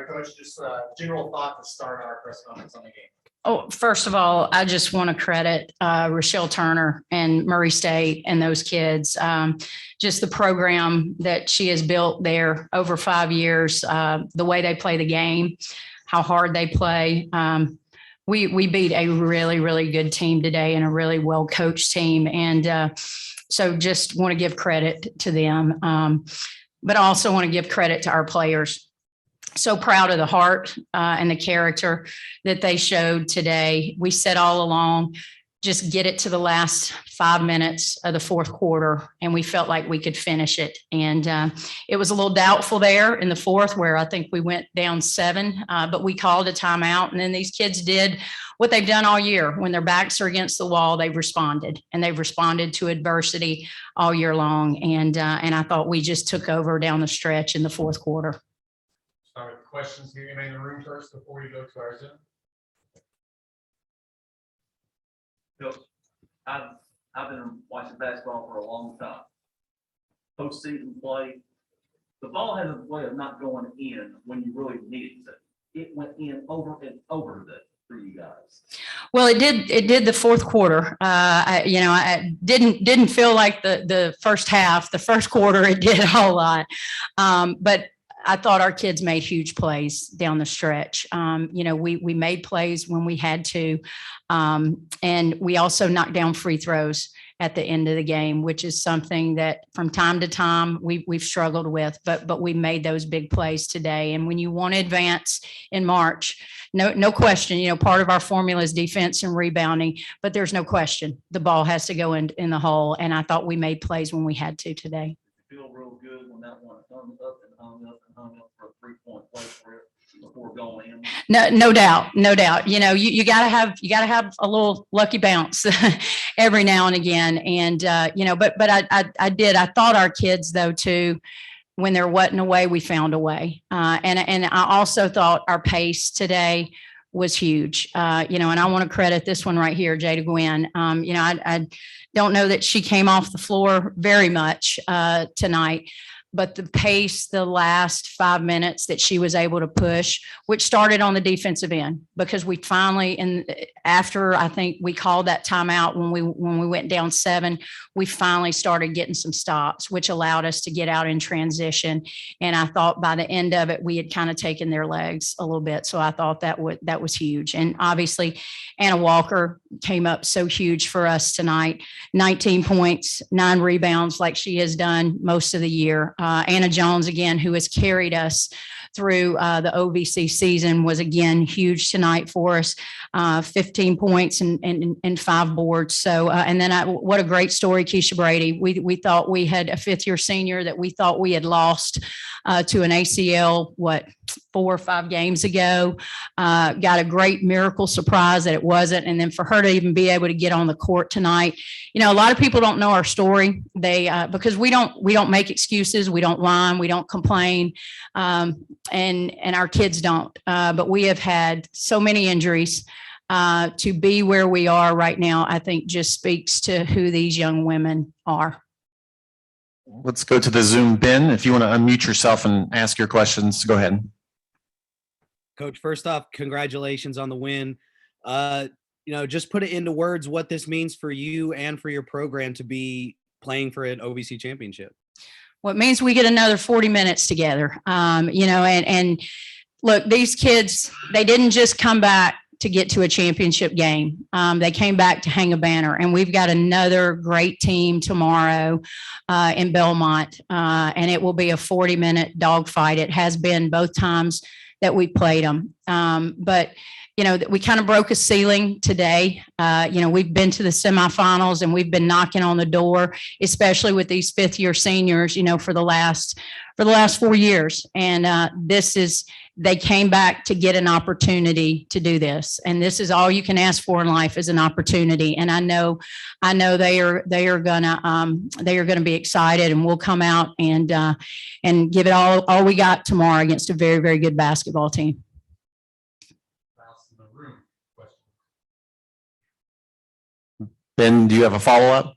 Coach, just general thought to start our press conference on the game. Oh, first of all, I just want to credit Rochelle Turner and Murray State and those kids. Just the program that she has built there over 5 years, the way they play the game, how hard they play. We beat a really, really good team today and a really well-coached team. And so just want to give credit to them. But I also want to give credit to our players. So proud of the heart and the character that they showed today. We said all along, just get it to the last 5 minutes of the fourth quarter, and we felt like we could finish it. And it was a little doubtful there in the fourth where I think we went down 7, but we called a timeout. And then these kids did what they've done all year. When their backs are against the wall, they've responded, and they've responded to adversity all year long. And I thought we just took over down the stretch in the fourth quarter. Start with questions here in the room first before we go to our Zoom. Coach, I've been watching basketball for a long time. Postseason play, the ball has a way of not going in when you really need it to. It went in over and over for you guys. Well, it did the fourth quarter. I didn't feel like the first half. The first quarter, it did a whole lot. But I thought our kids made huge plays down the stretch. We made plays when we had to. And we also knocked down free throws at the end of the game, which is something that from time to time we've struggled with, but we made those big plays today. And when you want to advance in March, no question, part of our formula is defense and rebounding, but there's no question the ball has to go in the hole. And I thought we made plays when we had to today. Feel real good when that one hung up and hung up and hung up for a 3-point play for it before going in. No doubt. You gotta have a little lucky bounce every now and again. And but I thought our kids though too, when they're wetting away, we found a way. And I also thought our pace today was huge. And I want to credit this one right here, Jada Gwynn. I don't know that she came off the floor very much tonight, but the pace, the last 5 minutes that she was able to push, which started on the defensive end, because we finally, and after I think we called that timeout when we went down 7, we finally started getting some stops, which allowed us to get out in transition. And I thought by the end of it, we had kind of taken their legs a little bit. So I thought that was huge. And obviously, Anna Walker came up so huge for us tonight. 19 points, 9 rebounds, like she has done most of the year. Anna Jones, again, who has carried us through the OVC season, was again huge tonight for us. 15 points and 5 boards. So, and then what a great story, Keisha Brady. We thought we had a 5th-year senior that we thought we had lost to an ACL, 4 or 5 games ago. Got a great miracle surprise that it wasn't. And then for her to even be able to get on the court tonight, a lot of people don't know our story. Because we don't make excuses. We don't whine. We don't complain. And our kids don't. But we have had so many injuries. To be where we are right now, I think just speaks to who these young women are. Let's go to the Zoom. Ben, if you want to unmute yourself and ask your questions, go ahead. Coach, first off, congratulations on the win. Just put it into words what this means for you and for your program to be playing for an OVC championship. Well, it means we get another 40 minutes together. And look, these kids, they didn't just come back to get to a championship game. They came back to hang a banner, and we've got another great team tomorrow in Belmont, and it will be a 40-minute dogfight. It has been both times that we played them. But we kind of broke a ceiling today. We've been to the semifinals and we've been knocking on the door, especially with these 5th-year seniors, for the last 4 years. And they came back to get an opportunity to do this. And this is all you can ask for in life, is an opportunity. And I know they are gonna be excited, and we'll come out and give it all we got tomorrow against a very, very good basketball team. Ben, do you have a follow-up?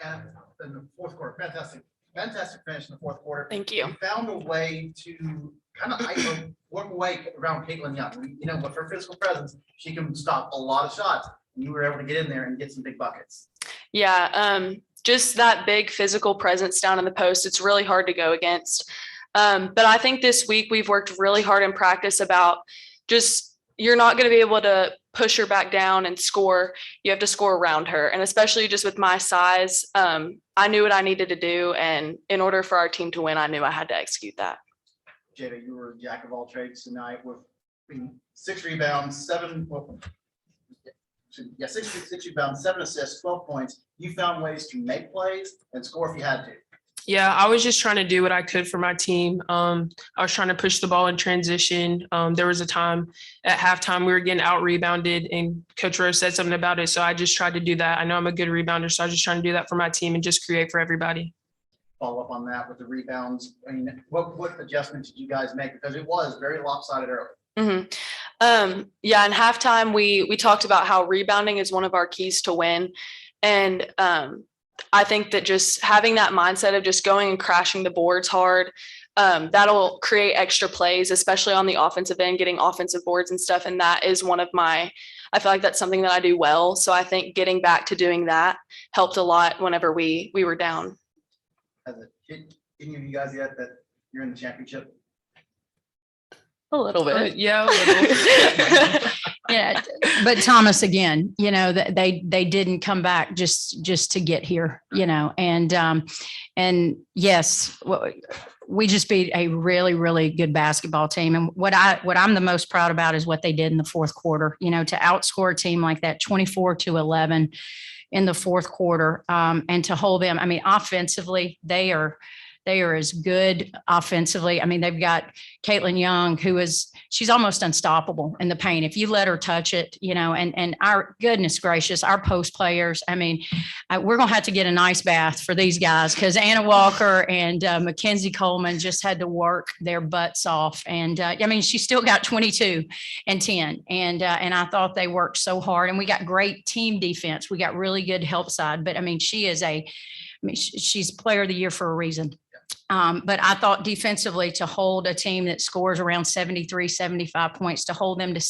and in the fourth quarter. Fantastic finish in the fourth quarter. Thank you. You found a way to kind of work away around Caitlin Young. You know, with her physical presence, she can stop a lot of shots. And you were able to get in there and get some big buckets. Yeah, just that big physical presence down in the post, it's really hard to go against. But I think this week we've worked really hard in practice about just, you're not going to be able to push her back down and score. You have to score around her. And especially just with my size, I knew what I needed to do. And in order for our team to win, I knew I had to execute that. Jada, you were jack of all trades tonight with 6 rebounds, 7 rebounds, 7 assists, 12 points. You found ways to make plays and score if you had to. Yeah, I was just trying to do what I could for my team. I was trying to push the ball in transition. There was a time at halftime we were getting out rebounded and Coach Rose said something about it. So I just tried to do that. I know I'm a good rebounder, so I was just trying to do that for my team and just create for everybody. Follow up on that with the rebounds. I mean, what adjustments did you guys make? Because it was very lopsided early. Yeah, in halftime, we talked about how rebounding is one of our keys to win. And I think that just having that mindset of just going and crashing the boards hard, that'll create extra plays, especially on the offensive end, getting offensive boards and stuff. And that is I feel like that's something that I do well. So I think getting back to doing that helped a lot whenever we were down. Has it hit any of you guys yet that you're in the championship? A little bit. Yeah, a little. Yeah, but Thomas, again, you know, that they didn't come back just to get here, you know, and yes, we just beat a really, really good basketball team. And what I'm the most proud about is what they did in the fourth quarter, you know, to outscore a team like that 24-11 in the fourth quarter, and to hold them. I mean, offensively, they are as good offensively. I mean, they've got Caitlin Young, she's almost unstoppable in the paint. If you let her touch it, you know, and our goodness gracious, our post players, I mean, we're going to have to get an ice bath for these guys because Anna Walker and Mackenzie Coleman just had to work their butts off. And I mean, she still got 22 and 10. And I thought they worked so hard, and we got great team defense. We got really good help side, but I mean, she's player of the year for a reason. But I thought defensively, to hold a team that scores around 73, 75 points, to hold them to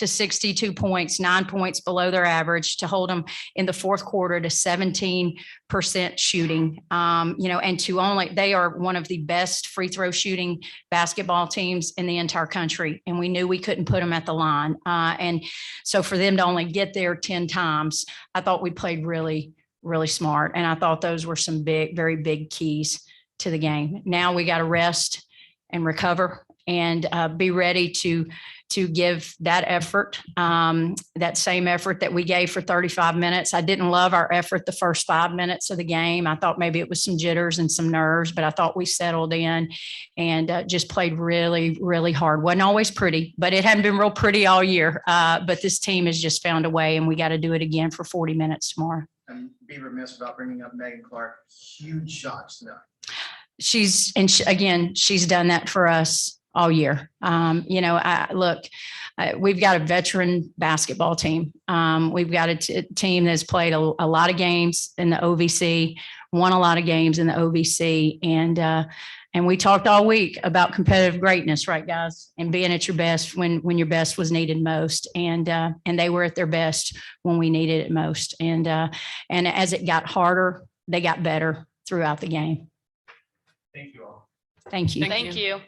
62 points, 9 points below their average, to hold them in the fourth quarter to 17% shooting, you know, and they are one of the best free throw shooting basketball teams in the entire country. And we knew we couldn't put them at the line. And so for them to only get there 10 times, I thought we played really, really smart. And I thought those were some very big keys to the game. Now we got to rest and recover and be ready to give that effort, that same effort that we gave for 35 minutes. I didn't love our effort the first 5 minutes of the game. I thought maybe it was some jitters and some nerves, but I thought we settled in and just played really, really hard. Wasn't always pretty, but it hadn't been real pretty all year. But this team has just found a way, and we got to do it again for 40 minutes tomorrow. And be remiss about bringing up Megan Clark. Huge shots tonight. She's done that for us all year. You know, we've got a veteran basketball team. We've got a team that's played a lot of games in the OVC, won a lot of games in the OVC. And we talked all week about competitive greatness, right, guys? And being at your best when your best was needed most. And they were at their best when we needed it most. And as it got harder, they got better throughout the game. Thank you all. Thank you. Thank you.